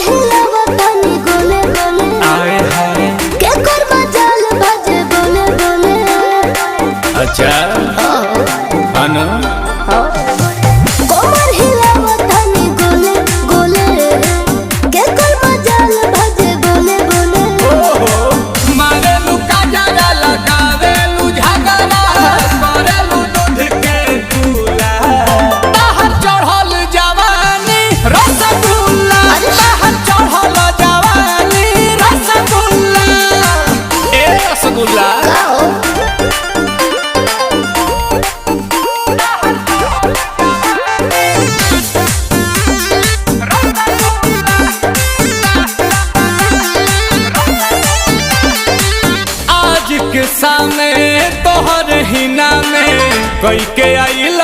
हिलावा तनी गोले गोले आए हाय के कर मजाल बाजे बोले बोले। अच्छा अनु कोमर हिलावा तनी गोले गोले के कर मजाल बाजे बोले बोले। मारे लुका जरा लगावे लु झगड़ा मारे लु दूध के दूला बाहर चढ़ल जवानी रसगुल्ला बाहर चढ़ल जवानी रसगुल्ला ए रसगुल्ला आज के सामने तोहर हिना में कई के आइल